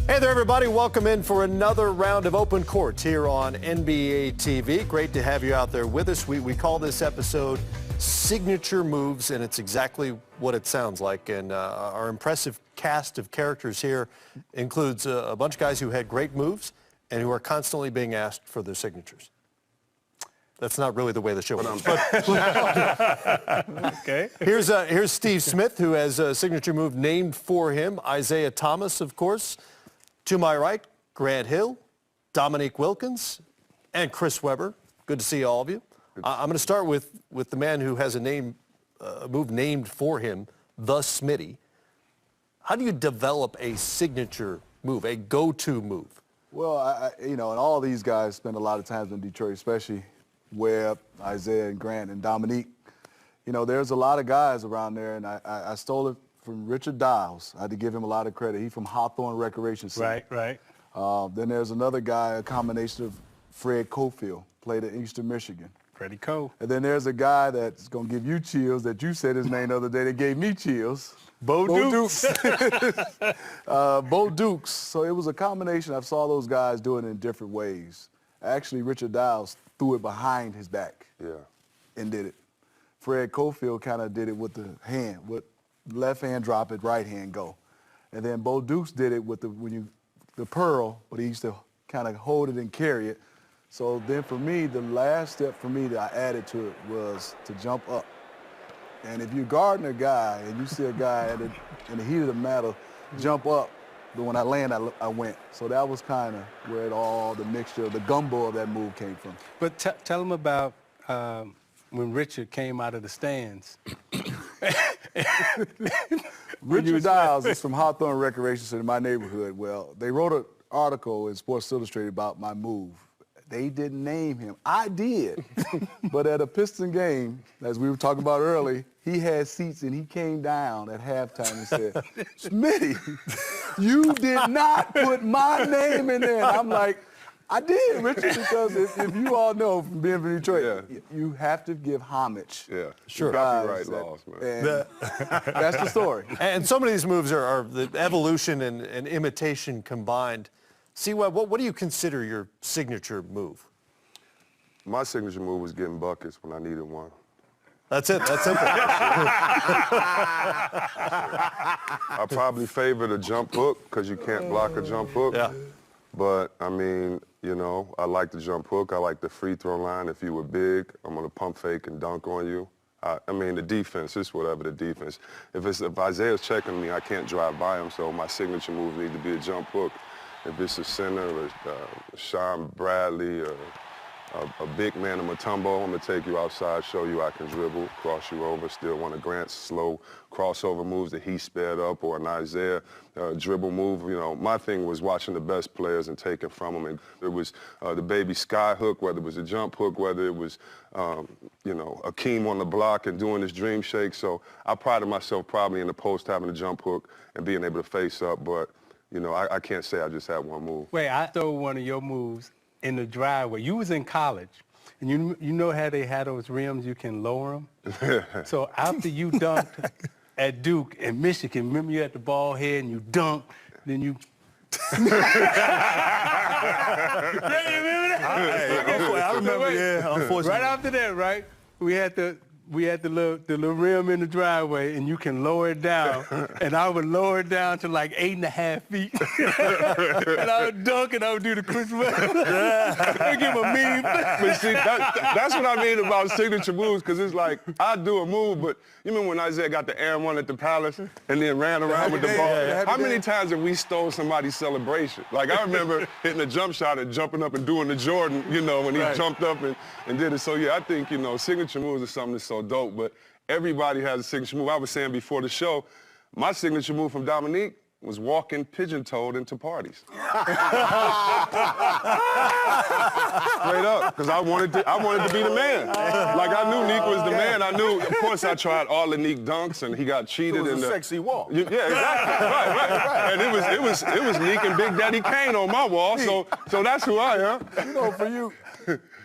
Hey there, everybody. Welcome in for another round of Open Court here on NBA TV. Great to have you out there with us. We call this episode Signature Moves, and it's exactly what it sounds like. And our impressive cast of characters here includes a bunch of guys who had great moves and who are constantly being asked for their signatures. That's not really the way the show works. Okay. Here's Steve Smith, who has a signature move named for him. Isaiah Thomas, of course. To my right, Grant Hill, Dominique Wilkins, and Chris Webber. Good to see all of you. I'm going to start with the man who has a move named for him, the Smitty. How do you develop a signature move, a go-to move? Well, and all these guys spend a lot of time in Detroit, especially Webb, Isaiah, and Grant, and Dominique. There's a lot of guys around there, and I stole it from Richard Dials. I had to give him a lot of credit. He's from Hawthorne Recreation Center. Right. Then there's another guy, a combination of Fred Cofield, played at Eastern Michigan. Freddie Cole. And then there's a guy that's going to give you chills that you said his name the other day that gave me chills. Bo Dukes. Bo Dukes. So it was a combination. I saw those guys doing it in different ways. Actually, Richard Dials threw it behind his back and did it. Fred Cofield kind of did it with the hand, with left hand drop it, right hand go. And then Bo Dukes did it with the pearl, but he used to kind of hold it and carry it. So then for me, the last step for me that I added to it was to jump up. And if you're guarding a guy and you see a guy in the heat of the matter jump up, but when I land, I went. So that was kind of where the mixture, the gumbo of that move came from. But tell them about when Richard came out of the stands. Richard Dials is from Hawthorne Recreation Center in my neighborhood. Well, they wrote an article in Sports Illustrated about my move. They didn't name him. I did. But at a Piston game, as we were talking about early, he had seats and he came down at halftime and said, Smitty, you did not put my name in there. And I'm like, I did, Richard, because if you all know from being from Detroit, you have to give homage. Yeah, sure. Copyright laws, man. That's the story. And some of these moves are the evolution and imitation combined. C-Web, what do you consider your signature move? My signature move was getting buckets when I needed one. That's it. That's simple. I probably favor the jump hook because you can't block a jump hook. Yeah. But, I mean, I like the jump hook. I like the free throw line. If you were big, I'm going to pump fake and dunk on you. I mean, the defense, it's whatever the defense. If Isaiah's checking me, I can't drive by him, so my signature move needs to be a jump hook. If it's a center or Sean Bradley or a big man in Mutombo, I'm going to take you outside, show you I can dribble, cross you over, still one of Grant's slow crossover moves that he sped up, or an Isaiah dribble move. My thing was watching the best players and taking from them. And it was the baby sky hook, whether it was a jump hook, whether it was, Akeem on the block and doing his dream shake. So I prided myself probably in the post having a jump hook and being able to face up, but I can't say I just had one move. Wait, I stole one of your moves in the driveway. You was in college, and you know how they had those rims, you can lower them? So after you dunked at Duke in Michigan, remember you had the ball head and you dunked, then you... I remember, unfortunately. Right after that, right, we had the little rim in the driveway, and you can lower it down. And I would lower it down to like 8.5 feet. And I would dunk, and I would do the Chris Webber. I give him a meme. But see, that's what I mean about signature moves, because it's like, I do a move, but you remember when Isaiah got the air one at the Palace and then ran around with the ball? How many times have we stole somebody's celebration? Like, I remember hitting a jump shot and jumping up and doing the Jordan, when he jumped up and did it. So, yeah, I think, signature moves is something that's so dope, but everybody has a signature move. I was saying before the show, my signature move from Dominique was walking pigeon-toed into parties. Straight up, because I wanted to be the man. Like, I knew Neek was the man. I knew, of course, I tried all the Neek dunks, and he got cheated. It was a sexy wall. Yeah, exactly. Right. And it was Neek and Big Daddy Kane on my wall. So that's who I am. For you,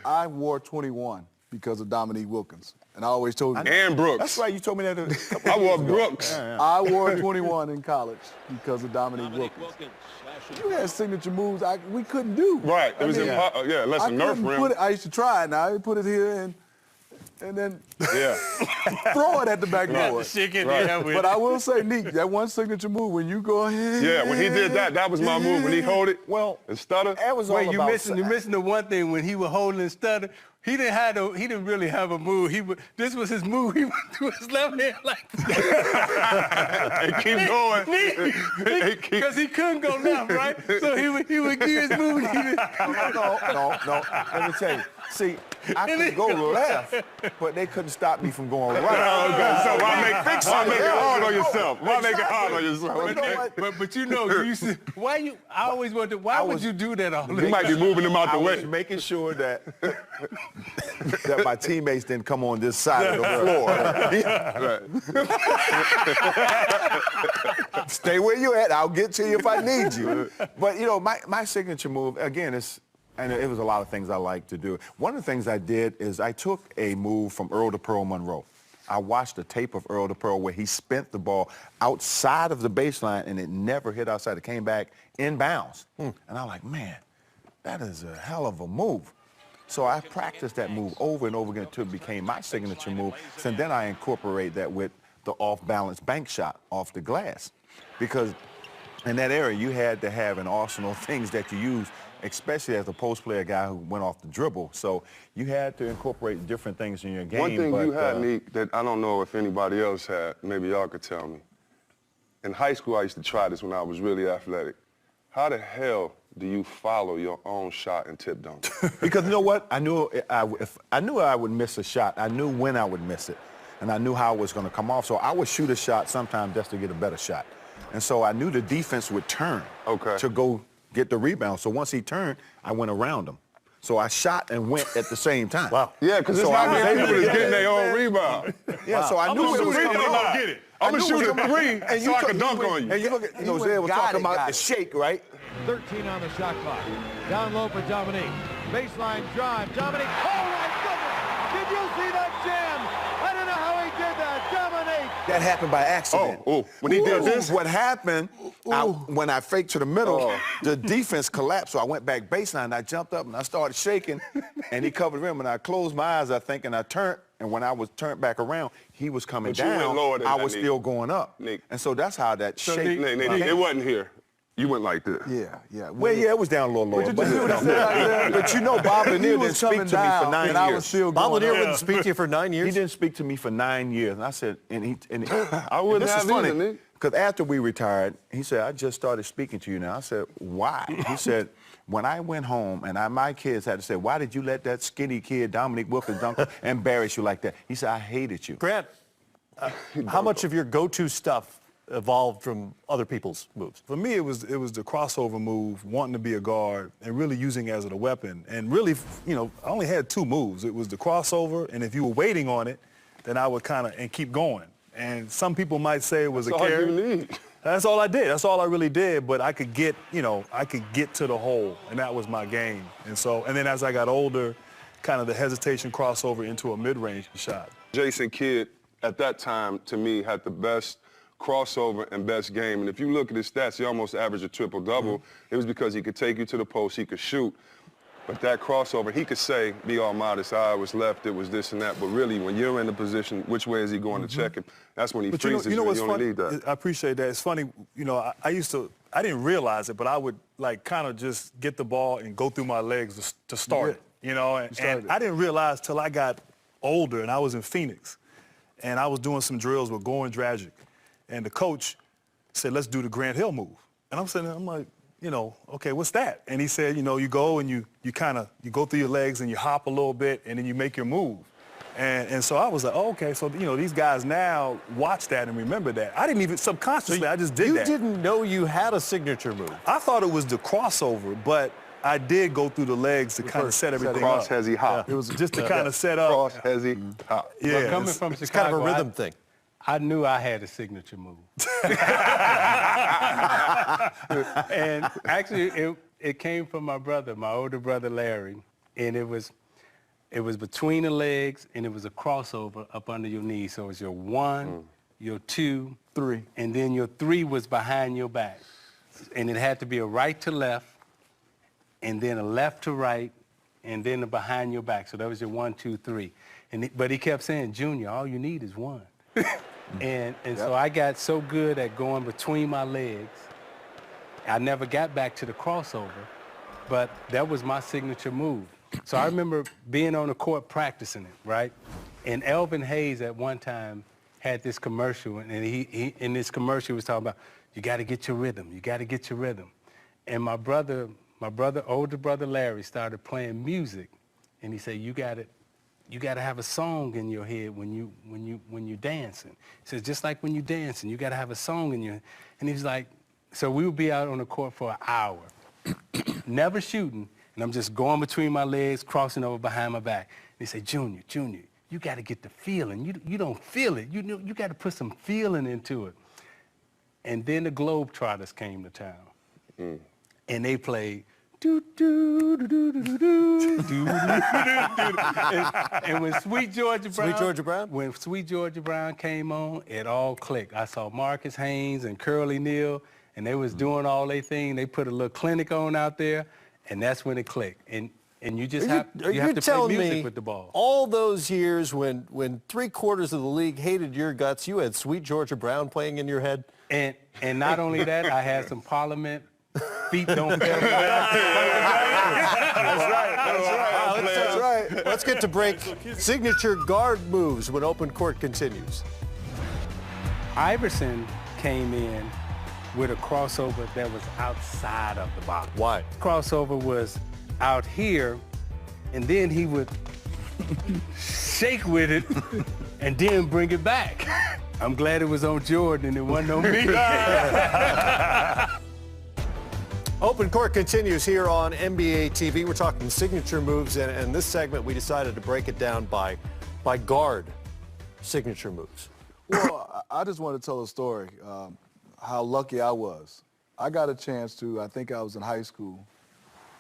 I wore 21 because of Dominique Wilkins. And I always told you. And Brooks. That's right. You told me that. I wore Brooks. I wore 21 in college because of Dominique Wilkins. You had signature moves we couldn't do. Right. It was impossible. Yeah, unless a Nerf rim. I used to try it now. I put it here and then Yeah. throw it at the backboard. But I will say, Neek, that one signature move when you go ahead. Yeah, when he did that was my move. When he hold it and stutter. That was all Wait, about. you're missing the one thing when he was holding and stutter. He didn't really have a move. This was his move. He went to his left hand like And keep going. because he couldn't go left, right? So he would give his move. No. Let me tell you. See, I could go left, but they couldn't stop me from going right. So why make it hard on yourself? Why make it hard on yourself? You know what? But you know, you used to, I always wondered, why would you do that all the You time? might be moving him out I the was way. making sure that that my teammates didn't come on this side of the floor. Stay where you at. I'll get to you if I need you. But you know, my signature move again is. And it was a lot of things I like to do. One of the things I did is I took a move from Earl to Pearl Monroe. I watched a tape of Earl to Pearl where he spent the ball outside of the baseline and it never hit outside. It came back in bounds. And I'm like, man, that is a hell of a move. So I practiced that move over and over again until it became my signature move. And then I incorporate that with the off-balance bank shot off the glass. Because in that area, you had to have an arsenal of things that you use, especially as a post player guy who went off the dribble. So you had to incorporate different things in your game. One thing you had, Neek, that I don't know if anybody else had, maybe y'all could tell me. In high school, I used to try this when I was really athletic. How the hell do you follow your own shot and tip dunk? Because you know what? I knew if I knew I would miss a shot. I knew when I would miss it. And I knew how it was going to come off. So I would shoot a shot sometimes just to get a better shot. And so I knew the defense would turn to go get the rebound. So once he turned, I went around him. So I shot and went at the same time. Wow. Yeah, because it's So not I was many able people to that's getting get their own rebound. Yeah, so I knew it was coming off. Get it. I'm going to shoot a three so I can dunk on you. And you look at, Zay was talking about the shake, right? 13 on the shot clock. Down low for Dominique. Baseline drive. Dominique. Oh, my goodness. Did you see that jam? I don't know how he did that. Dominique. That happened by accident. When he did this? What happened, when I faked to the middle, the defense collapsed. So I went back baseline. I jumped up and I started shaking, and he covered the rim. And I closed my eyes, I think, and I turned. And when I was turned back around, he was coming But you went down. lower than I that, was Nick. still going up. Nick. And so that's how that shake. Nick, it wasn't here. You went like this. Yeah. Well, yeah, it was down a little lower. But you know, Bob Lanier didn't speak to me for 9 years. And I was still Bob going Lanier up. wouldn't speak to you for 9 years? He didn't speak to me for 9 years. And I said, I wouldn't this have is funny, either, Nick. because after we retired, he said, I just started speaking to you now. I said, why? He said, when I went home and my kids had to say, why did you let that skinny kid, Dominique Wilkins, dunk embarrass you like that? He said, I hated you. Grant, how much of your go-to stuff evolved from other people's moves? For me, it was the crossover move, wanting to be a guard and really using it as a weapon. And really, you know, I only had two moves. It was the crossover, and if you were waiting on it, then I would kind of and keep going. And some people might say it was That's a all carry. you need. That's all I did. That's all I really did. But I could get, I could get to the hole, and that was my game. And then as I got older, kind of the hesitation crossover into a mid-range shot. Jason Kidd, at that time, to me, had the best crossover and best game. And if you look at his stats, he almost averaged a triple-double. It was because he could take you to the post, he could shoot. But that crossover, he could say, be all modest, I was left, it was this and that. But really, when you're in the position, which way is he going to check him? That's when he But freezes you know what's you only funny? need that. I appreciate that. It's funny, I didn't realize it, but I would kind of just get the ball and go through my legs to start it, and I didn't realize till I got older and I was in Phoenix and I was doing some drills with Goran Dragic, and the coach said, let's do the Grant Hill move. And I'm like, okay, what's that? And he said, you go and you go through your legs and you hop a little bit and then you make your move. And so I was like, oh, okay, so, these guys now watch that and remember that. I didn't even, subconsciously, I just did that. You didn't know you had a signature move. I thought it was the crossover, but I did go through the legs to kind of set everything up. Cross hezzy hop. It was just to kind of set up. Cross hezzy hop. Yeah, Coming from It's Chicago, kind of a rhythm thing. I knew I had a signature move. And actually, it came from my brother, my older brother, Larry. And it was, It was between the legs, and it was a crossover up under your knee. So it was your 1, your 2, 3, and then your 3 was behind your back. And it had to be a right to left, and then a left to right, and then a behind your back. So that was your 1, 2, 3. But he kept saying, Junior, all you need is 1. and so I got so good at going between my legs, I never got back to the crossover, but that was my signature move. So I remember being on the court practicing it, right? And Elvin Hayes at one time had this commercial, and he in this commercial was talking about, you got to get your rhythm, you got to get your rhythm. And my older brother Larry started playing music, and he said, you got to have a song in your head when you're dancing. He says, just like when you're dancing, you got to have a song in your head. And he was like, so we would be out on the court for an hour, never shooting, and I'm just going between my legs, crossing over behind my back. And he said, Junior, you got to get the feeling. You don't feel it. You got to put some feeling into it. And then the Globetrotters came to town, and they played do do do do do do do do. And when Sweet Georgia Brown came on, it all clicked. I saw Marcus Haynes and Curly Neal, and they was doing all their thing. They put a little clinic on out there, and that's when it clicked. And you just have to play music with the ball. All those years when 3/4 of the league hated your guts, you had Sweet Georgia Brown playing in your head? And not only that, I had some Parliament, feet don't fail. That's right. Let's get to break. Signature guard moves when open court continues. Iverson came in with a crossover that was outside of the box. Why? Crossover was out here, and then he would shake with it and then bring it back. I'm glad it was on Jordan and it wasn't on me. Open court continues here on NBA TV. We're talking signature moves, and in this segment we decided to break it down by guard signature moves. Well, I just want to tell a story, how lucky I was. I got a chance to, I think I was in high school,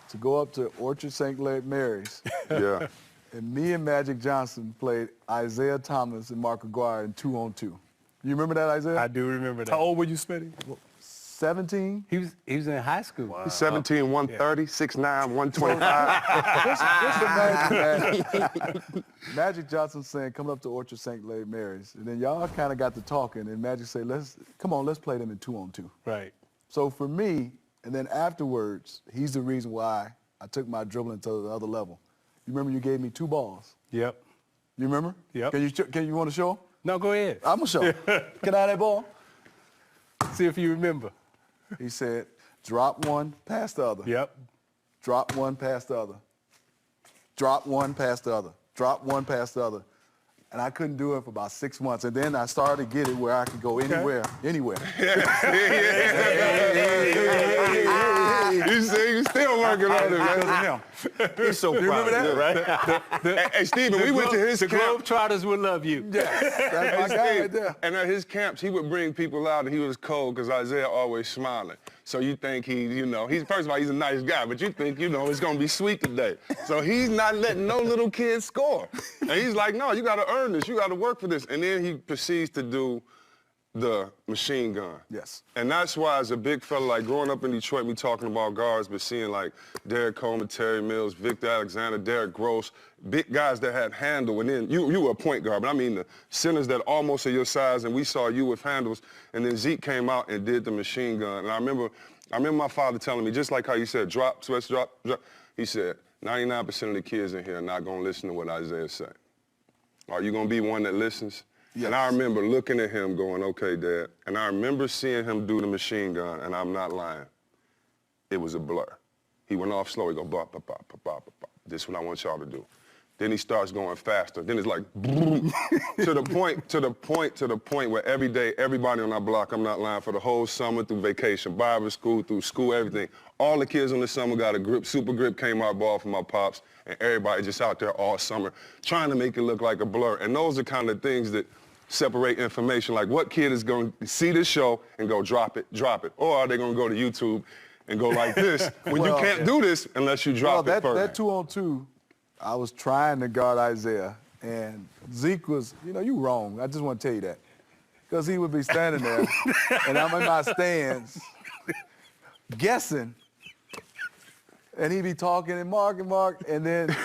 to go up to Orchard St. Mary's. Yeah. And me and Magic Johnson played Isaiah Thomas and Mark Aguirre in 2-on-2. You remember that, Isaiah? I do remember that. How old were you, Smitty? 17. He was in high school. Wow. 17, 130, 6'9", 125. Just imagine Magic Johnson saying, come up to Orchard St. Mary's. And then y'all kind of got to talking, and Magic said, let's play them in 2-on-2. Right. So for me, and then afterwards, he's the reason why I took my dribbling to the other level. You remember you gave me 2 balls? Yep. You remember? Yep. Can you want to show 'em? No, go ahead. I'm going to show 'em. Can I have that ball? See if you remember. He said, drop one, pass the other. Yep. Drop one, pass the other. Drop one, pass the other. Drop one, pass the other. And I couldn't do it for about 6 months. And then I started to get it where I could go anywhere. You see, you still working on it, man. He's so proud. remember that? Right? Hey, Stephen, we went to his camp. Globetrotters will love you. Yes, that's my guy right there. And at his camps, he would bring people out, and he was cold because Isaiah always smiling. So you think he's first of all, he's a nice guy, but you think, it's going to be sweet today. So he's not letting no little kid score. And he's like, no, you got to earn this. You got to work for this. And then he proceeds to do the machine gun. Yes. And that's why as a big fella, like growing up in Detroit, me talking about guards, but seeing like Derek Coleman, Terry Mills, Victor Alexander, Derrick Gross, big guys that had handle. And then you were a point guard, but I mean the centers that almost are your size, and we saw you with handles. And then Zeke came out and did the machine gun. And I remember my father telling me, just like how you said, drop, sweats, drop. He said, 99% of the kids in here are not going to listen to what Isaiah said. Are you going to be one that listens? Yes. And I remember looking at him going, okay, Dad. And I remember seeing him do the machine gun, and I'm not lying. It was a blur. He went off slow. He go, bop, bop, bop, bop, bop, bop. This is what I want y'all to do. Then he starts going faster. Then it's like, to the point where every day, everybody on our block, I'm not lying, for the whole summer, through vacation, Bible school, through school, everything, all the kids on the summer got a grip. Super Grip came out ball from my pops, and everybody just out there all summer trying to make it look like a blur. And those are kind of things that separate information, like what kid is going to see this show and go drop it, or are they going to go to YouTube and go like this when you can't do this unless you drop it first. That 2-on-2, I was trying to guard Isaiah, and Zeke was, you wrong. I just want to tell you that. Because he would be standing there, and I'm in my stands, guessing, and he'd be talking and Mark, and then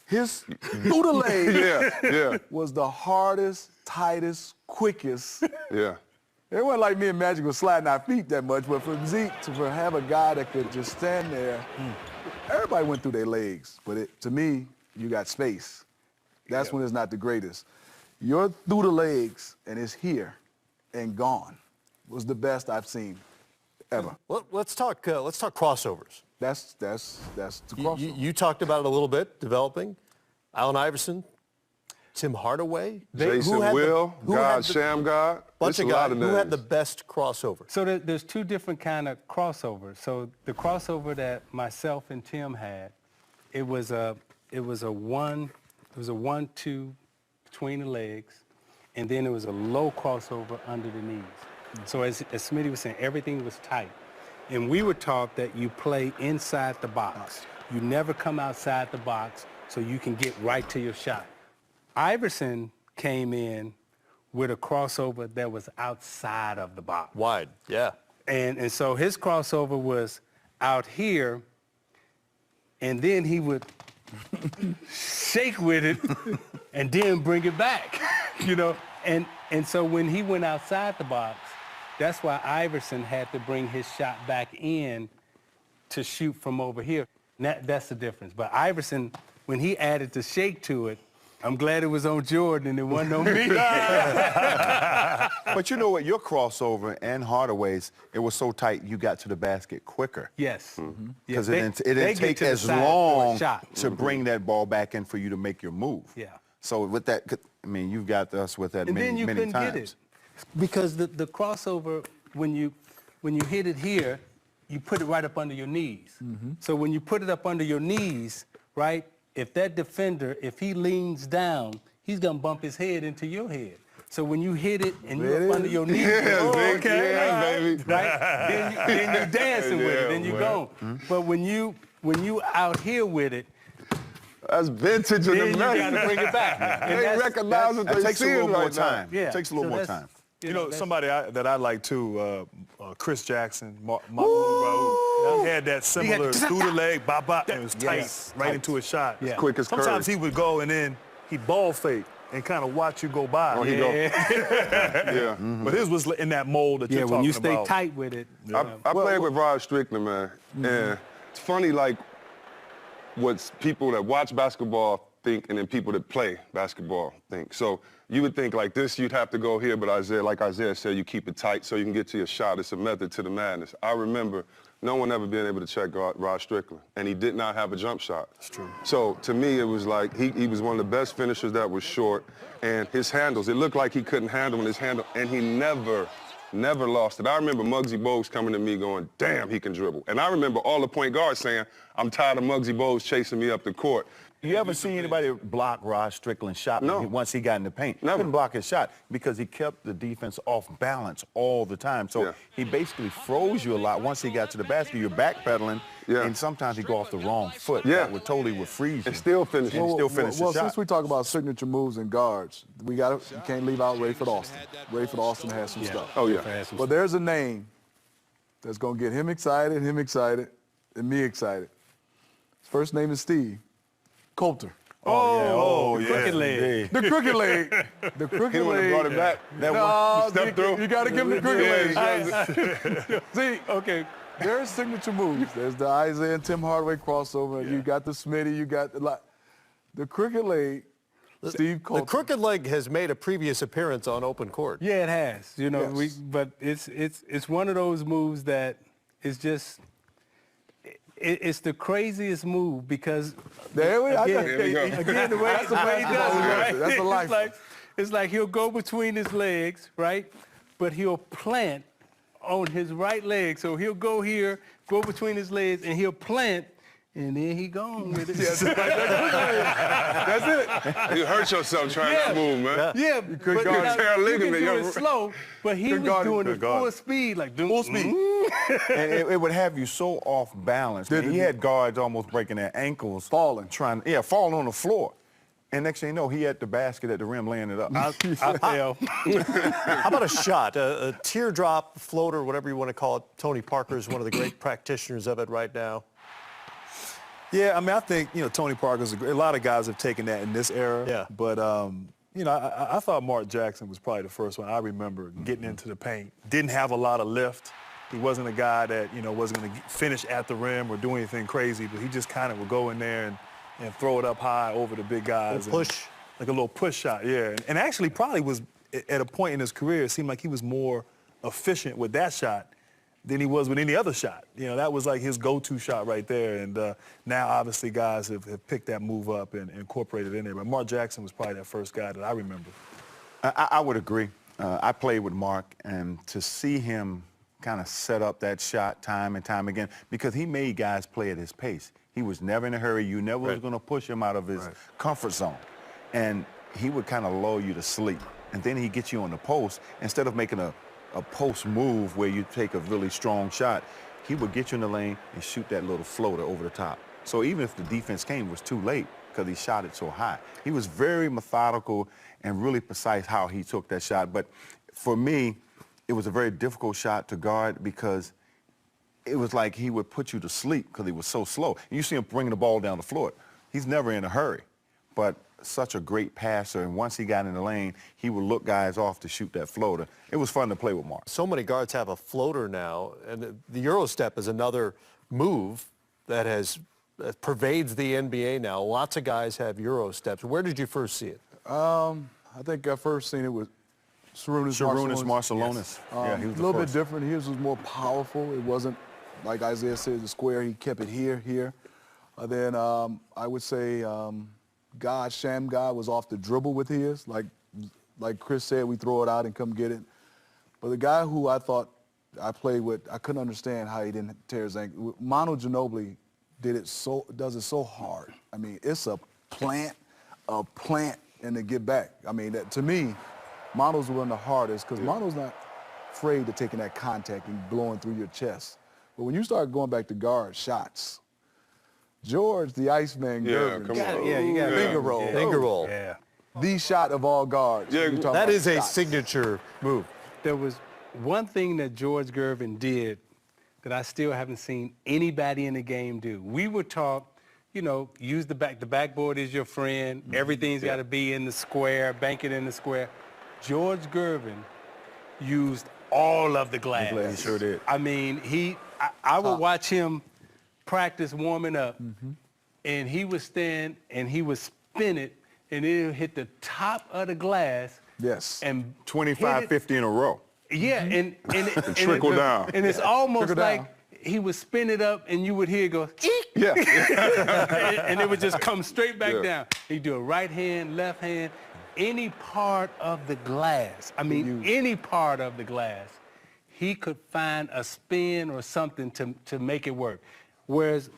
his through the leg was the hardest, tightest, quickest. Yeah. It wasn't like me and Magic was sliding our feet that much, but for Zeke to have a guy that could just stand there, everybody went through their legs, but to me, you got space. That's when it's not the greatest. You're through the legs, and it's here and gone. Was the best I've seen ever. Well, let's talk crossovers. That's the crossover. You talked about it a little bit, developing. Allen Iverson, Tim Hardaway. Jason Will, God, Sham God. Bunch of guys. Who had the best crossover? So there's two different kind of crossovers. So the crossover that myself and Tim had, it was a 1-2 between the legs, and then it was a low crossover under the knees. So as Smitty was saying, everything was tight. And we were taught that you play inside the box. You never come outside the box so you can get right to your shot. Iverson came in with a crossover that was outside of the box. Wide, yeah. And so his crossover was out here, and then he would shake with it and then bring it back, And so when he went outside the box, that's why Iverson had to bring his shot back in to shoot from over here. That's the difference. But Iverson, when he added the shake to it, I'm glad it was on Jordan and it wasn't on me. But you know what? Your crossover and Hardaway's, it was so tight you got to the basket quicker. Yes. Because Yes, it didn't take as long to Mm-hmm. bring that ball back in for you to make your move. Yeah. So with that, I mean, you've got us with that And many, then you many couldn't times. get it. Because the crossover, when you hit it here, you put it right up under your knees. So when you put it up under your knees, right, if that defender, if he leans down, he's going to bump his head into your head. So when you hit it and you're up under your knees, baby. right, then you're dancing with it, then you go. But when you out here with it, That's vintage in then the you got man. to bring it back. And They that's- recognize what That they takes a see little more right now. time. Yeah. It takes a little So more that's- time. You know, that's- somebody that I like too, Chris Jackson, Raul, had that similar through the leg, bop, bop, and it was tight, Yes. right into a shot. Yeah. Quick as Sometimes Curry. he would go and then he'd ball fake and kind of watch you go by. Oh, he go. Yeah. But his was in that mold that Yeah, you're when talking you stay about. tight with it. I played with Rod Strickland, man. And it's funny, like, what people that watch basketball think and then people that play basketball think. So you would think like this, you'd have to go here, but like Isaiah said, you keep it tight so you can get to your shot. It's a method to the madness. I remember no one ever being able to check Rod Strickland, and he did not have a jump shot. That's true. So to me, it was like he was one of the best finishers that was short, and his handles, it looked like he couldn't handle his handle, and he never lost it. I remember Muggsy Bogues coming to me going, damn, he can dribble. And I remember all the point guards saying, I'm tired of Muggsy Bogues chasing me up the court. You ever seen anybody block Rod Strickland's shot No. once he got in the paint? Never. Couldn't block his shot because he kept the defense off balance all the time. So Yeah. he basically froze you a lot. Once he got to the basket, you're backpedaling, Yeah. and sometimes he go off the wrong foot. Yeah. That would totally freeze you. And still finish. And still finish the Well, shot. since we talk about signature moves and guards, you can't leave out Rayford Austin. Rayford Austin has some stuff. Oh, yeah. But there's a name that's going to get him excited, and me excited. His first name is Steve Coulter. Oh, yeah. Crooked leg. The crooked leg. The crooked He the one that leg. brought it back. That No, one, you stepped through. you got to give him the crooked Yeah, leg. See, okay, there's signature moves. There's the Isaiah and Tim Hardaway crossover. You got the Smitty. You got the crooked leg. Steve Coulter. The crooked leg has made a previous appearance on open court. Yeah, it has. Yes. But it's one of those moves that is just it's the craziest move because There we go. again the way he does it, right? That's a life. It's like he'll go between his legs, right? But he'll plant on his right leg. So he'll go here, go between his legs, and he'll plant, and then he gone with it. That's it. You hurt yourself trying that move, man. Yeah, could but guard now, it. Tear a you ligament, can do yo. it slow, but he was guard it. doing it Could guard full it. speed, like Full speed. and it would have you so off balance. Man, he had guards almost breaking their ankles. Falling. Falling on the floor. And next thing you know, he had the basket at the rim laying it up. I fell. How about a shot, a teardrop floater, whatever you want to call it? Tony Parker is one of the great practitioners of it right now. Yeah, I mean, I think, Tony Parker's a lot of guys have taken that in this era. Yeah. But, I thought Mark Jackson was probably the first one I remember getting into the paint. Didn't have a lot of lift. He wasn't a guy that, wasn't going to finish at the rim or do anything crazy, but he just kind of would go in there and throw it up high over the big guys. A push. Like a little push shot, yeah. And actually probably was, at a point in his career, it seemed like he was more efficient with that shot than he was with any other shot. That was like his go-to shot right there. And now, obviously, guys have picked that move up and incorporated it in there. But Mark Jackson was probably that first guy that I remember. I would agree. I played with Mark, and to see him kind of set up that shot time and time again, because he made guys play at his pace. He was never in a hurry. You never was going to push him out of his comfort zone. And he would kind of lull you to sleep. And then he'd get you on the post. Instead of making a post move where you take a really strong shot, he would get you in the lane and shoot that little floater over the top. So even if the defense came, it was too late because he shot it so high. He was very methodical and really precise how he took that shot. But for me, it was a very difficult shot to guard because it was like he would put you to sleep because he was so slow. And you see him bringing the ball down the floor. He's never in a hurry, but such a great passer. And once he got in the lane, he would look guys off to shoot that floater. It was fun to play with Mark. So many guards have a floater now, and the Euro step is another move that pervades the NBA now. Lots of guys have Euro steps. Where did you first see it? I think I first seen it with Sarunas Marciulionis. Yeah, he was a little bit different. His was more powerful. It wasn't, like Isaiah said, the square. He kept it here. Then I would say Sham God was off the dribble with his. Like Chris said, we throw it out and come get it. But the guy who I thought I played with, I couldn't understand how he didn't tear his ankle. Manu Ginobili does it so hard. I mean, it's a plant, and to get back. I mean, to me, Manu's one of the hardest because Manu's not afraid of taking that contact and blowing through your chest. But when you start going back to guard shots, George, the Iceman Gervin. You got finger roll. Finger roll. Yeah. The shot of all guards. Yeah, That is a signature move. There was one thing that George Gervin did that I still haven't seen anybody in the game do. We would talk, use the backboard is your friend. Everything's got to be in the square, bank it in the square. George Gervin used all of the glass. He sure did. I mean, I would watch him practice warming up, and he would stand and he would spin it, and it would hit the top of the glass. Yes. And 25, 50 in a row. Yeah, and trickle down. And it's almost Trickle like down. he would spin it up, and you would hear it go, eek, Yeah. and it would just come straight back down. He'd do a right hand, left hand, any part of the glass. I mean, any part of the glass. He could find a spin or something to make it work. Whereas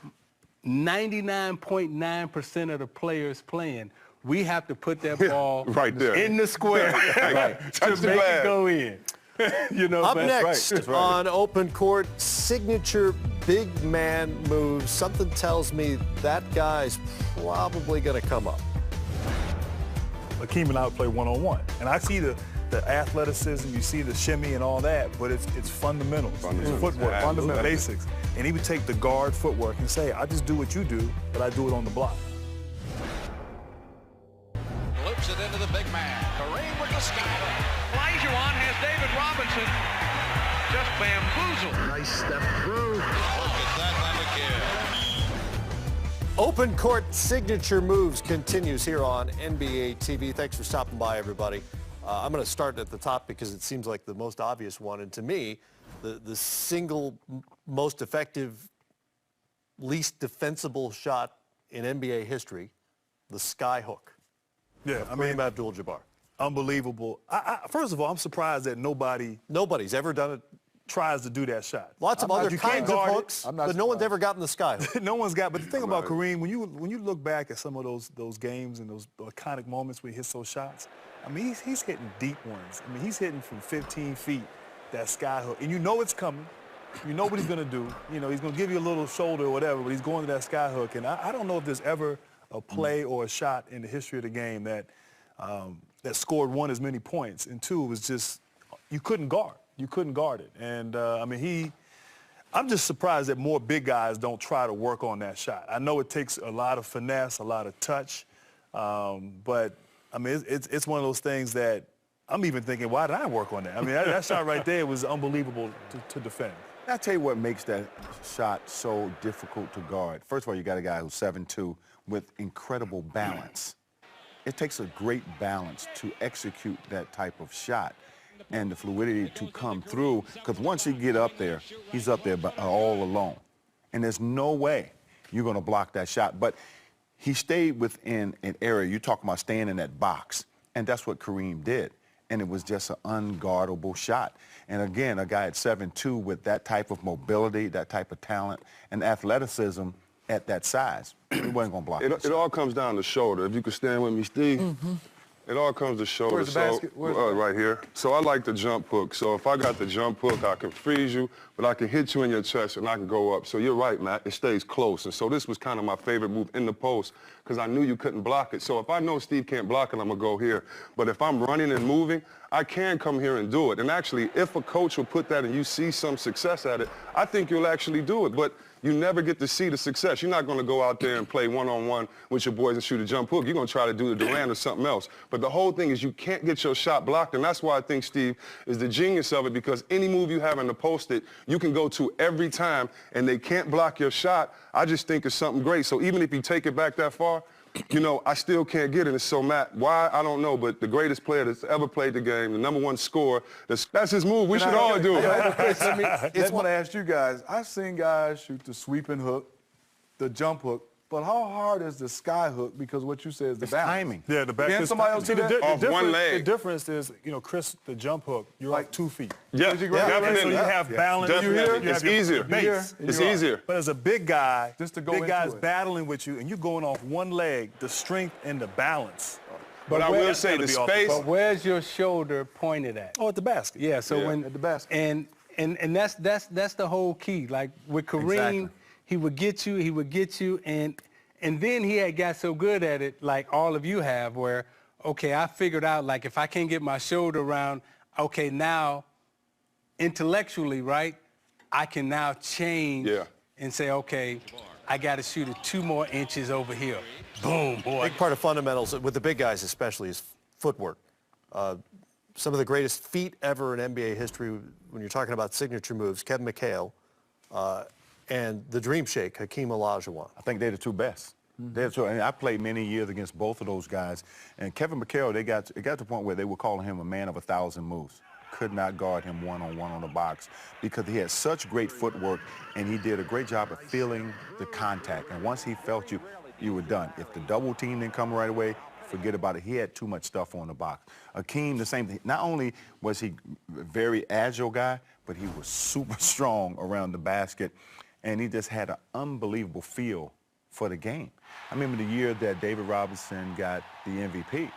99.9% of the players playing, we have to put that ball right there in the square to make it go in. Up next on Open Court, signature big man moves. Something tells me that guy's probably going to come up. Akeem and I would play one-on-one. And I see the athleticism, you see the shimmy and all that, but it's fundamentals. It's footwork, fundamental basics. And he would take the guard footwork and say, I just do what you do, but I do it on the block. Loops it into the big man. Kareem with the skyhook. Olajuwon has David Robinson just bamboozled. Nice step through. Look at that again. Open Court signature moves continues here on NBA TV. Thanks for stopping by, everybody. I'm going to start at the top because it seems like the most obvious one. And to me, the single most effective, least defensible shot in NBA history, the sky hook. Yeah, I Kareem mean, Abdul-Jabbar. unbelievable. First of all, I'm surprised that Nobody's ever done it. tries to do that shot. Lots of other you can't kinds of guard it. hooks, I'm not but no one's surprised. ever gotten the sky hook. No one's got. But the thing about Kareem, when you look back at some of those games and those iconic moments where he hits those shots, I mean, he's hitting deep ones. I mean, he's hitting from 15 feet, that sky hook. And you know it's coming. you know what he's going to do. You know, he's going to give you a little shoulder or whatever, but he's going to that sky hook. And I don't know if there's ever a play or a shot in the history of the game that that scored, one, as many points, and two, was just, you couldn't guard. You couldn't guard it. And, I mean, I'm just surprised that more big guys don't try to work on that shot. I know it takes a lot of finesse, a lot of touch, but, I mean, it's one of those things that I'm even thinking, why did I work on that? I mean, that shot right there was unbelievable to defend. I'll tell you what makes that shot so difficult to guard. First of all, you got a guy who's 7'2" with incredible balance. It takes a great balance to execute that type of shot and the fluidity to come through, because once he get up there, he's up there all alone. And there's no way you're going to block that shot. But he stayed within an area. You're talking about staying in that box, and that's what Kareem did. And it was just an unguardable shot. And again, a guy at 7'2" with that type of mobility, that type of talent, and athleticism at that size, he wasn't going to block it. It all comes down to shoulder. If you could stand with me, Steve. It all comes to shoulder. Where's the basket? Where's the right here. So I like the jump hook. So if I got the jump hook, I can freeze you, but I can hit you in your chest and I can go up. So you're right, Matt. It stays close. And so this was kind of my favorite move in the post because I knew you couldn't block it. So if I know Steve can't block it, I'm going to go here. But if I'm running and moving, I can come here and do it. And actually, if a coach will put that and you see some success at it, I think you'll actually do it. But you never get to see the success. You're not going to go out there and play one-on-one with your boys and shoot a jump hook. You're going to try to do the Durant or something else. But the whole thing is you can't get your shot blocked, and that's why I think Steve is the genius of it, because any move you have in the post it, you can go to every time, and they can't block your shot. I just think it's something great. So even if you take it back that far, you know, I still can't get it. And so, Matt, why, I don't know, but the greatest player that's ever played the game, the #1 scorer, that's his move. We should all do it. I want to ask you guys, I've seen guys shoot the sweeping hook, the jump hook, but how hard is the sky hook? Because what you said is the balance. Timing. Yeah, the back. Can somebody else do that? Off one leg. The difference is, you know, Chris, the jump hook, you're like 2 feet. Yeah, Yeah, definitely. So you have balance. Definitely. You It's have your easier. base. It's easier. But as a big guy, Just to go big into guy's it. battling with you, and you're going off one leg, the strength and the balance. But I will that's say gotta the be off the space. But where's your shoulder pointed at? Oh, at the basket. Yeah, so Yeah. when At the basket. and that's the whole key. Like with Kareem, Exactly. he would get you, and then he had got so good at it, like all of you have, where okay, I figured out like if I can't get my shoulder around, okay, now intellectually, right, I can now change and say, okay, I got to shoot it 2 more inches over here. Boom, boy. Big part of fundamentals, with the big guys especially, is footwork. Some of the greatest feet ever in NBA history, when you're talking about signature moves, Kevin McHale and the Dream Shake, Hakeem Olajuwon. I think they're the two best. They're the two, and I played many years against both of those guys. And Kevin McHale, it got to the point where they were calling him a man of 1,000 moves. Could not guard him one-on-one on the box because he had such great footwork, and he did a great job of feeling the contact. And once he felt you, you were done. If the double team didn't come right away, forget about it. He had too much stuff on the box. Hakeem, the same thing. Not only was he a very agile guy, but he was super strong around the basket, and he just had an unbelievable feel for the game. I remember the year that David Robinson got the MVP.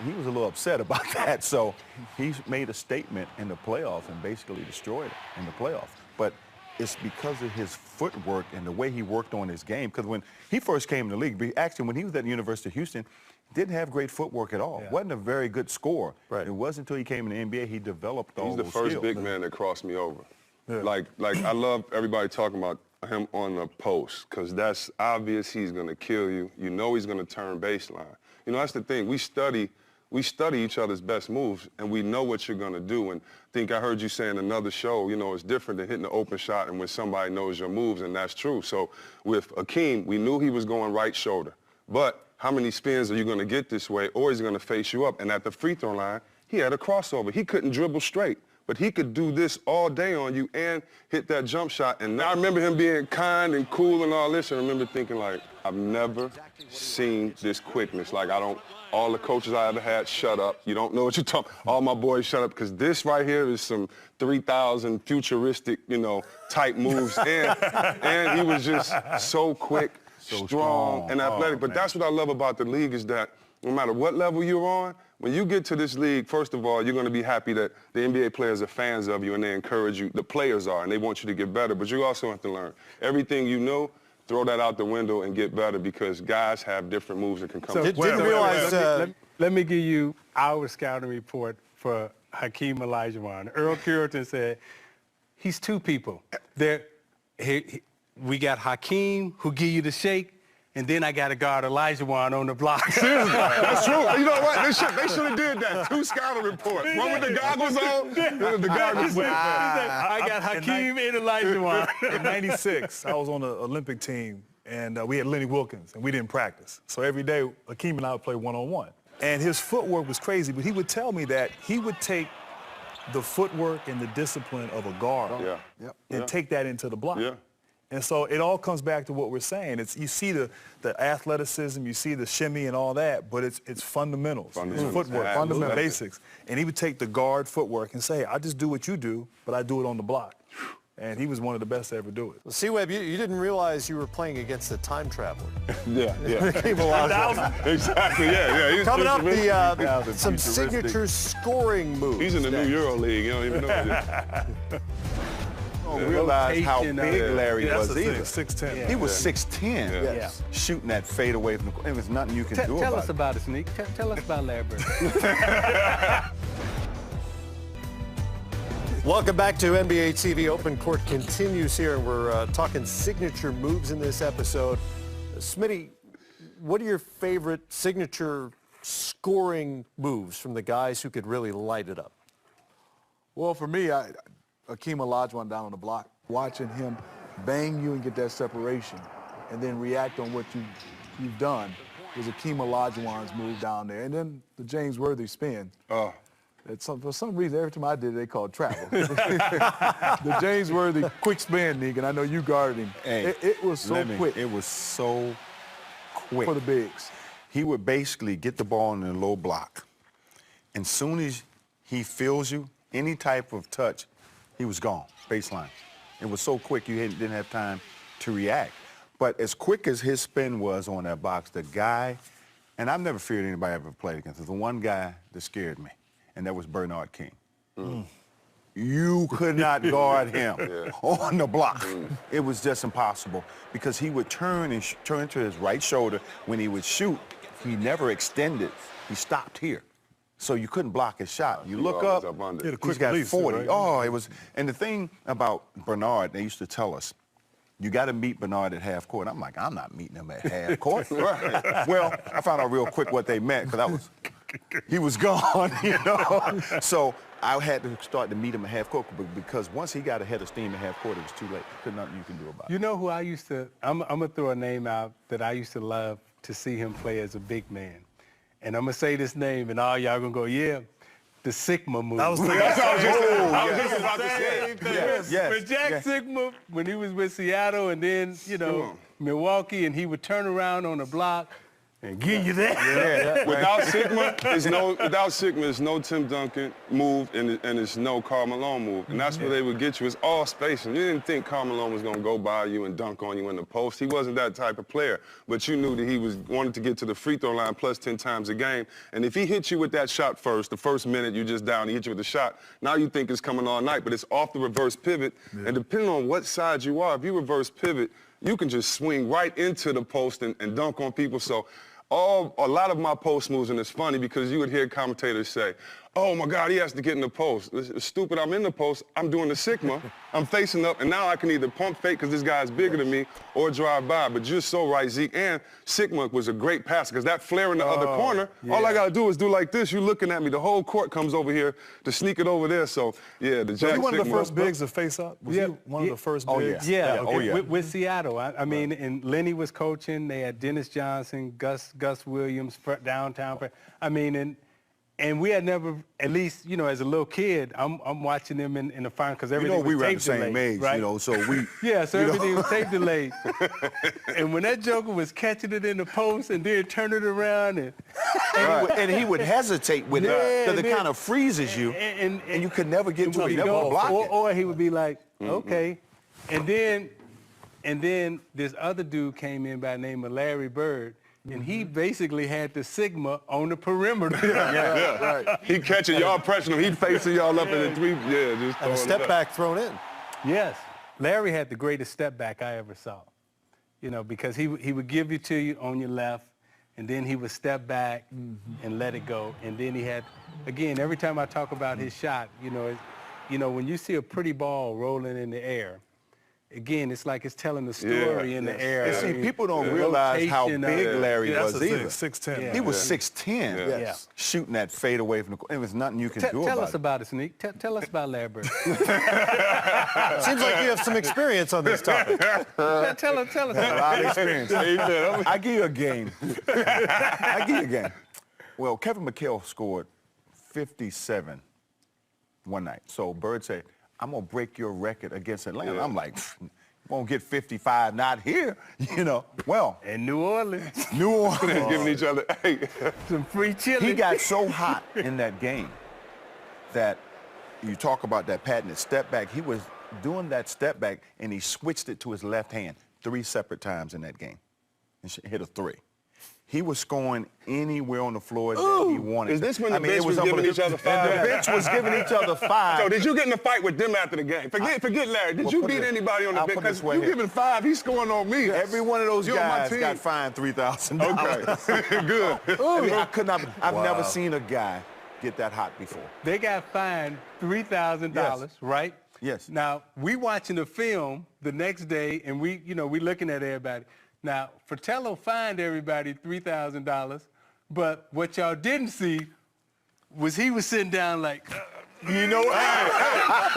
He was a little upset about that, so he made a statement in the playoffs and basically destroyed it in the playoffs. But it's because of his footwork and the way he worked on his game. Because when he first came in the league, actually when he was at the University of Houston, didn't have great footwork at all. Wasn't a very good scorer. Right. It wasn't until he came in the NBA he developed all He's the those first skills. big man that crossed me over. Like I love everybody talking about him on the post because that's obvious he's going to kill you. You know he's going to turn baseline. You know, that's the thing. We study each other's best moves, and we know what you're going to do. And I think I heard you say in another show, you know, it's different than hitting the open shot and when somebody knows your moves, and that's true. So with Hakeem, we knew he was going right shoulder. But how many spins are you going to get this way, or is he going to face you up? And at the free throw line, he had a crossover. He couldn't dribble straight, but he could do this all day on you and hit that jump shot. And I remember him being kind and cool and all this, and I remember thinking, like, I've never seen this quickness. Like, all the coaches I ever had, shut up. You don't know what you're talking. All my boys, shut up, because this right here is some 3,000 futuristic, you know, type moves. And he was just so quick, strong, and athletic. But that's what I love about the league is that no matter what level you're on, when you get to this league, first of all, you're going to be happy that the NBA players are fans of you and they encourage you. The players are, and they want you to get better. But you also have to learn everything you know. Throw that out the window and get better because guys have different moves that can come. So, Didn't realize. let me give you our scouting report for Hakeem Olajuwon. Earl Cureton said he's two people. We got Hakeem who give you the shake, and then I got to guard Olajuwon on the block. Seriously, that's true. You know what? They should have did that. 2 scouting reports. One with the goggles on, then the goggles. I got Hakeem and Olajuwon. In '96, I was on the Olympic team, and we had Lenny Wilkins, and we didn't practice. So every day, Hakeem and I would play one-on-one. And his footwork was crazy, but he would tell me that he would take the footwork and the discipline of a guard and take that into the block. Yeah. And so it all comes back to what we're saying. You see the athleticism, you see the shimmy and all that, but it's fundamentals. It's footwork, fundamental basics. And he would take the guard footwork and say, I just do what you do, but I do it on the block. And he was one of the best to ever do it. Well, C-Web, you didn't realize you were playing against a time traveler. Yeah. Hakeem Olajuwon. Exactly, yeah. He's Coming up, some futuristic. signature scoring moves. He's in the new Euro League. You don't even know that. I don't realize how big Larry That's was the either. thing, 6'10". He was 6'10", Yes. shooting that fade away from the court. There was nothing you can do Tell about us it. about it, Sneak. Tell us about Larry Bird. Welcome back to NBA TV. Open Court continues here, and we're talking signature moves in this episode. Smitty, what are your favorite signature scoring moves from the guys who could really light it up? Well, for me, Hakeem Olajuwon down on the block, watching him bang you and get that separation and then react on what you've done was Hakeem Olajuwon's move down there. And then the James Worthy spin. For some reason, every time I did it, they called travel. The James Worthy quick spin, Negan. I know you guarded him. Hey, it was so quick. It was so quick. For the bigs. He would basically get the ball in the low block. And soon as he feels you, any type of touch, he was gone, baseline. It was so quick you didn't have time to react. But as quick as his spin was on that box, the guy, and I've never feared anybody I ever played against, there's the one guy that scared me, and that was Bernard King. You could not guard him on the block. It was just impossible because he would turn to his right shoulder. When he would shoot, he never extended. He stopped here. So you couldn't block his shot. You look up, he's got 40. Right? Oh, it was. And the thing about Bernard, they used to tell us, you got to meet Bernard at half court. I'm like, I'm not meeting him at half court. Well, I found out real quick what they meant because he was gone, you know. So I had to start to meet him at half court because once he got ahead of steam at half court, it was too late. There's nothing you can do about it. You know who I used to, I'm going to throw a name out that I used to love to see him play as a big man. And I'm going to say this name, and all y'all going to go, yeah, the Sigma move. I was thinking, I was just about to say. Yes. When Jack Sigma, when he was with Seattle and then, Milwaukee, and he would turn around on the block and give you that. Without Sigma, it's no Tim Duncan move and it's no Karl Malone move. And that's where they would get you. It's all spacing. You didn't think Karl Malone was going to go by you and dunk on you in the post. He wasn't that type of player. But you knew that he wanted to get to the free throw line plus 10 times a game. And if he hit you with that shot first, the first minute you just down, he hit you with the shot, now you think it's coming all night. But it's off the reverse pivot. And depending on what side you are, if you reverse pivot, you can just swing right into the post and dunk on people. So a lot of my post moves, and it's funny because you would hear commentators say, oh my God, he has to get in the post. It's stupid, I'm in the post, I'm doing the Sigma, I'm facing up, and now I can either pump fake because this guy's bigger than me or drive by. But you're so right, Zeke. And Sigma was a great passer because that flare in the other corner, all I got to do is do like this. You're looking at me, the whole court comes over here to sneak it over there. So, yeah, the Jack Was he one of the Sigma. first bigs to face up? Was he one of the first bigs? Yeah. Okay. With Seattle. I mean, and Lenny was coaching. They had Dennis Johnson, Gus Williams, downtown. I mean, and we had never, at least, as a little kid, I'm watching them in the final because everything we was were at tape the same delayed, age, right? so we... Yeah, so everything was tape delayed. And when that joker was catching it in the post and then turn it around And he would hesitate with it because it kind of freezes you, and you could never get to it, you never know, block it. or he would be like, okay. And then this other dude came in by the name of Larry Bird. and he basically had the Sigma on the perimeter. Right. He catching y'all, pressing him. He facing y'all up in the three. Yeah, just And a throwing it step up. back thrown in. Yes. Larry had the greatest step back I ever saw. You know, because he would give it to you on your left, and then he would step back and let it go. And then he had, again, every time I talk about his shot, you know, when you see a pretty ball rolling in the air, again, it's like it's telling the story in the air. And see, I mean, people don't the realize how rotation big of- Larry Yeah, was that's the either. thing, 6'10". Yeah. He was 6'10", Yes. shooting that fade away from the court. There was nothing you can do Tell about us it. about it, Sneak. Tell us about Larry Bird. Seems like you have some experience on this topic. tell us A lot of experience. I give you a game. I give you a game. Well, Kevin McHale scored 57 one night. So Bird said, I'm going to break your record against Atlanta. Yeah. I'm like, you won't get 55, not here. You know, well, in New Orleans. New Orleans. Giving each other. Hey. Some free chili. He got so hot in that game that you talk about that patented step back. He was doing that step back, and he switched it to his left hand 3 separate times in that game and hit a 3. He was scoring anywhere on the floor that he wanted. Is this when the I mean, bench it was giving unbelievable. each other five? And the bench was giving each other 5. So did you get in a fight with them after the game? Forget Larry. Did Well, you put beat it- anybody on the I'll bench? put it Because this way you here. giving 5, he's scoring on me. Every one of those You're on my guys team. got fined $3,000. Okay, good. I mean, I could not. I've never seen a guy get that hot before. They got fined $3,000, Yes. right? Yes. Now, we watching the film the next day, and we looking at everybody. Now, Fratello fined everybody $3,000, but what y'all didn't see was he was sitting down like, You know,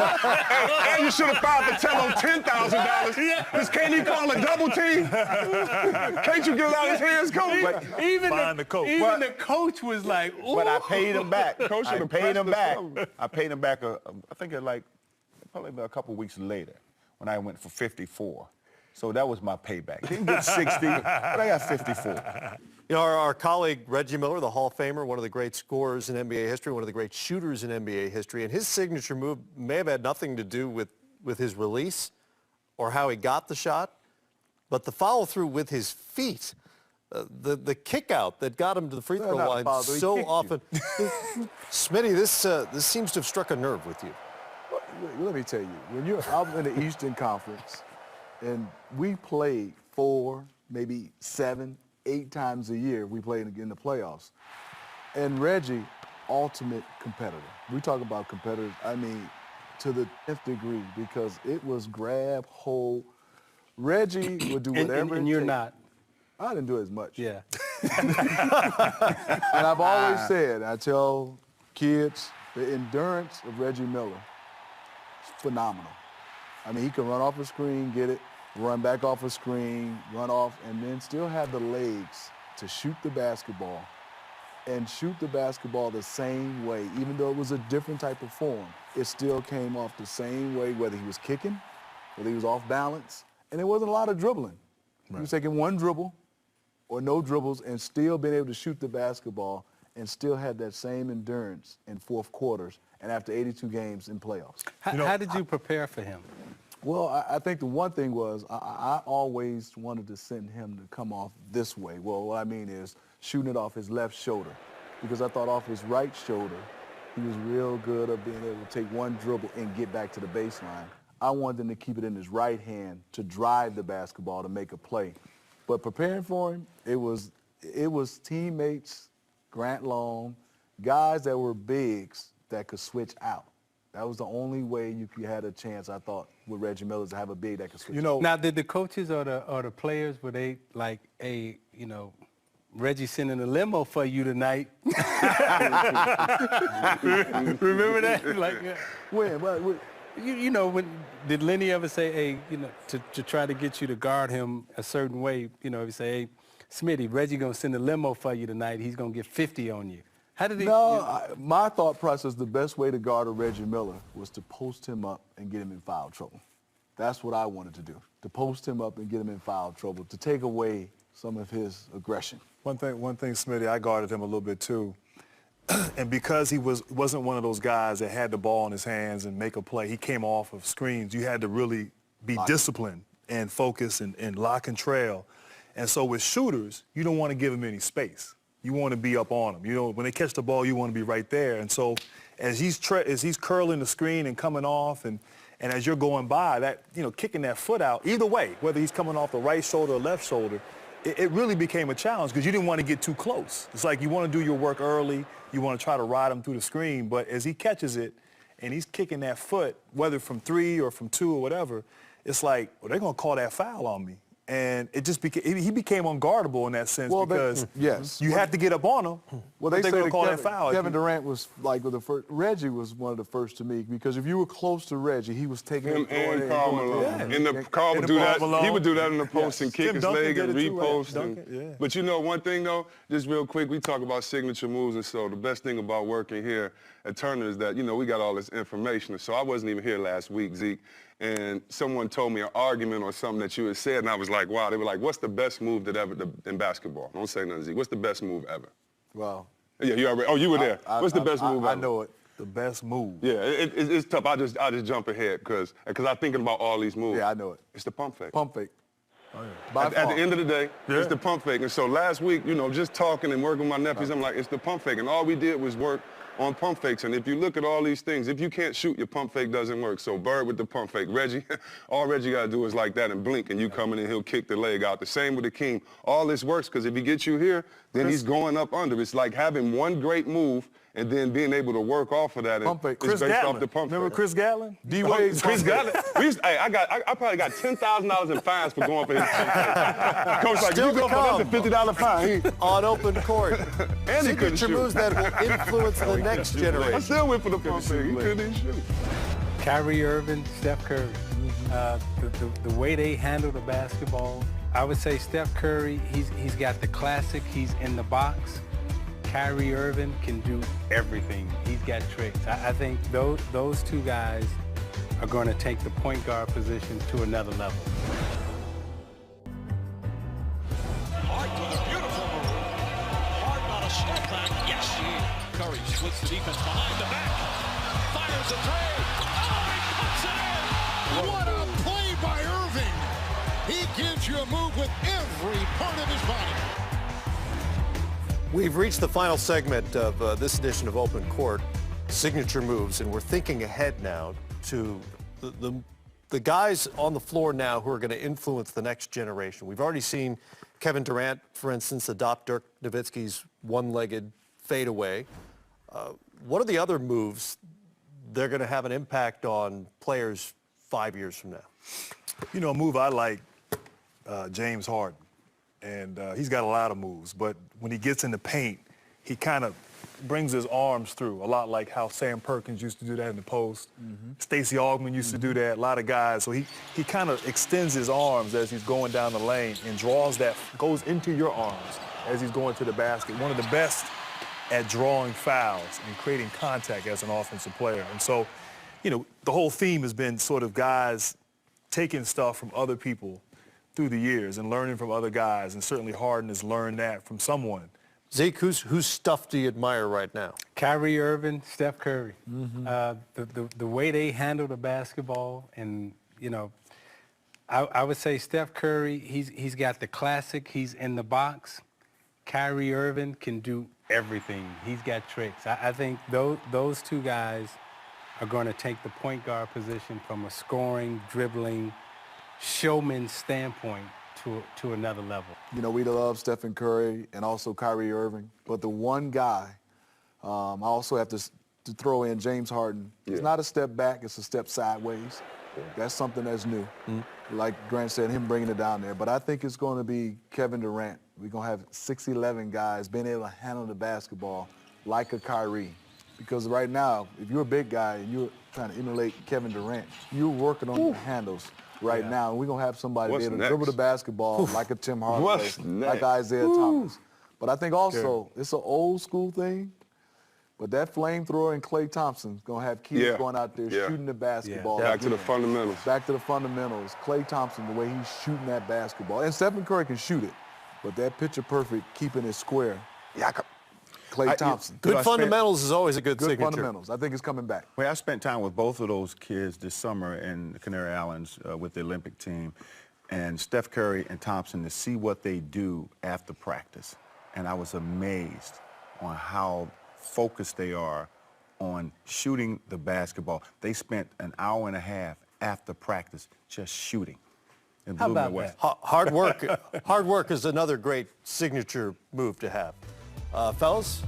and you should have filed Fratello $10,000. Because can't he call a double team? Can't you get it out of his hands, coach? even Find the coach. Even the coach was like, ooh. But I paid him back. Coach I should've paid him pressed back. or something. I paid him back, I think probably about a couple weeks later when I went for 54. So that was my payback. Didn't get 60, but I got 54. You know, our colleague Reggie Miller, the Hall of Famer, one of the great scorers in NBA history, one of the great shooters in NBA history, and his signature move may have had nothing to do with his release or how he got the shot, but the follow-through with his feet, the kick out that got him to the free throw not line follow-through, he so kicked you. often. Smitty, this seems to have struck a nerve with you. Let me tell you, when you're out in the Eastern Conference, and we played 4, maybe 7, 8 times a year, we played in the playoffs. And Reggie, ultimate competitor. We talk about competitors, I mean, to the 10th degree, because it was grab, hold. Reggie would do whatever and it you're takes. not. I didn't do as much. Yeah. And I've always said, I tell kids, the endurance of Reggie Miller is phenomenal. I mean, he can run off a screen, get it, run back off a screen, run off, and then still have the legs to shoot the basketball and shoot the basketball the same way. Even though it was a different type of form, it still came off the same way, whether he was kicking, whether he was off balance, and there wasn't a lot of dribbling. He was taking one dribble or no dribbles and still being able to shoot the basketball and still had that same endurance in fourth quarters and after 82 games in playoffs. How did you prepare for him? Well, I think the one thing was I always wanted to send him to come off this way. Well, what I mean is shooting it off his left shoulder, because I thought off his right shoulder, he was real good at being able to take one dribble and get back to the baseline. I wanted him to keep it in his right hand to drive the basketball to make a play. But preparing for him, it was teammates, Grant Long, guys that were bigs that could switch out. That was the only way you had a chance, I thought, with Reggie Miller, to have a big that could switch. You know, Now, did the coaches or the players, were they like, hey, Reggie sending a limo for you tonight? Remember that? Like, When? Well, when did Lenny ever say, hey, to try to get you to guard him a certain way, he say, hey, Smitty, Reggie gonna send a limo for you tonight. He's gonna get 50 on you. How did he? my thought process, the best way to guard a Reggie Miller was to post him up and get him in foul trouble. That's what I wanted to do, to post him up and get him in foul trouble, to take away some of his aggression. One thing, Smitty, I guarded him a little bit too. And because he wasn't one of those guys that had the ball in his hands and make a play, he came off of screens. You had to really be disciplined and focus and lock and trail. And so with shooters, you don't want to give them any space. You want to be up on them. You know, when they catch the ball, you want to be right there. And so as he's curling the screen and coming off, and as you're going by, that, you know, kicking that foot out, either way, whether he's coming off the right shoulder or left shoulder, it really became a challenge because you didn't want to get too close. It's like you want to do your work early. You want to try to ride him through the screen. But as he catches it and he's kicking that foot, whether from 3 or from 2 or whatever, it's like, well, they're going to call that foul on me. And it just he became unguardable in that sense because you had to get up on him. Well, they say going to that call that foul. Kevin Durant was like with the first. Reggie was one of the first to me because if you were close to Reggie, he was taking Him it and Karl Malone. Karl would do that. He would do that in the post and kick Tim his Duncan leg and did it too, right? repost. Duncan, But you know one thing though, just real quick, we talk about signature moves, and so the best thing about working here at Turner is that, you know, we got all this information. So I wasn't even here last week, Zeke, and someone told me an argument or something that you had said, and I was like, wow. They were like, what's the best move that ever in basketball? Don't say nothing, Zeke. What's the best move ever? Well, yeah, you already. Oh, you were there. What's the best move ever? I know it. The best move. Yeah, it's tough. I just jump ahead because I'm thinking about all these moves. Yeah, I know it. It's the pump fake. Pump fake. At the end of the day, it's the pump fake. And so last week, you know, just talking and working with my nephews, I'm like, it's the pump fake. And all we did was work on pump fakes. And if you look at all these things, if you can't shoot, your pump fake doesn't work. So Bird with the pump fake. Reggie, all Reggie got to do is like that and blink, and you come in and he'll kick the leg out. The same with Akeem. All this works because if he gets you here, then he's going up under. It's like having one great move and then being able to work off of that. Pump fake. It's Chris based Gatlin. off the pump Remember fake. Chris Gatlin? D-Wade's Chris Gatlin. I probably got $10,000 in fines for going for his pump fake. Coach like, Still if you go for that's a $50 fine. On open court. And he couldn't Signature shoot. moves that will influence the next I generation. still went for the pump fake. He couldn't even shoot. Kyrie Irving, Steph Curry. The way they handle the basketball, I would say Steph Curry, he's got the classic, he's in the box. Kyrie Irving can do everything. He's got tricks. I think those two guys are going to take the point guard position to another level. Hart with a beautiful move. Hart on a step back. Yes. Curry splits the defense behind the back. Fires a three. Oh, he puts it in. What a play by Irving. He gives you a move with every part of his body. We've reached the final segment of this edition of Open Court, Signature Moves, and we're thinking ahead now to the guys on the floor now who are going to influence the next generation. We've already seen Kevin Durant, for instance, adopt Dirk Nowitzki's one-legged fadeaway. What are the other moves they're going to have an impact on players 5 years from now? You know, a move I like, James Harden. And he's got a lot of moves, but when he gets in the paint, he kind of brings his arms through, a lot like how Sam Perkins used to do that in the post. Stacey Augmon used to do that, a lot of guys. So he kind of extends his arms as he's going down the lane and goes into your arms as he's going to the basket. One of the best at drawing fouls and creating contact as an offensive player. And so, you know, the whole theme has been sort of guys taking stuff from other people through the years and learning from other guys, and certainly Harden has learned that from someone. Zeke, whose stuff do you admire right now? Kyrie Irving, Steph Curry. The way they handle the basketball, and, you know, I would say Steph Curry, he's got the classic, he's in the box. Kyrie Irving can do everything. He's got tricks. I think those two guys are going to take the point guard position from a scoring, dribbling, showman standpoint to another level. You know, we love Stephen Curry and also Kyrie Irving, but the one guy, I also have to throw in James Harden. It's not a step back, it's a step sideways. That's something that's new. Like Grant said, him bringing it down there. But I think it's going to be Kevin Durant. We're going to have 6'11" guys being able to handle the basketball like a Kyrie. Because right now, if you're a big guy and you're trying to emulate Kevin Durant, you're working on your handles right now. And we're going to have somebody be able to dribble the basketball like a Tim Hardaway, like Isaiah Thomas. But I think also it's an old school thing, but that flamethrower and Klay Thompson is going to have kids going out there shooting the basketball. Back to the fundamentals. Back to the fundamentals. Klay Thompson, the way he's shooting that basketball. And Stephen Curry can shoot it, but that picture perfect, keeping it square. Klay Thompson. Good fundamentals is always a good signature. Good fundamentals. I think it's coming back. Well, I spent time with both of those kids this summer in the Canary Islands with the Olympic team. and Steph Curry and Thompson to see what they do after practice. And I was amazed on how focused they are on shooting the basketball. They spent an hour and a half after practice just shooting. It How blew me about away. that? Hard work is another great signature move to have. Fellas?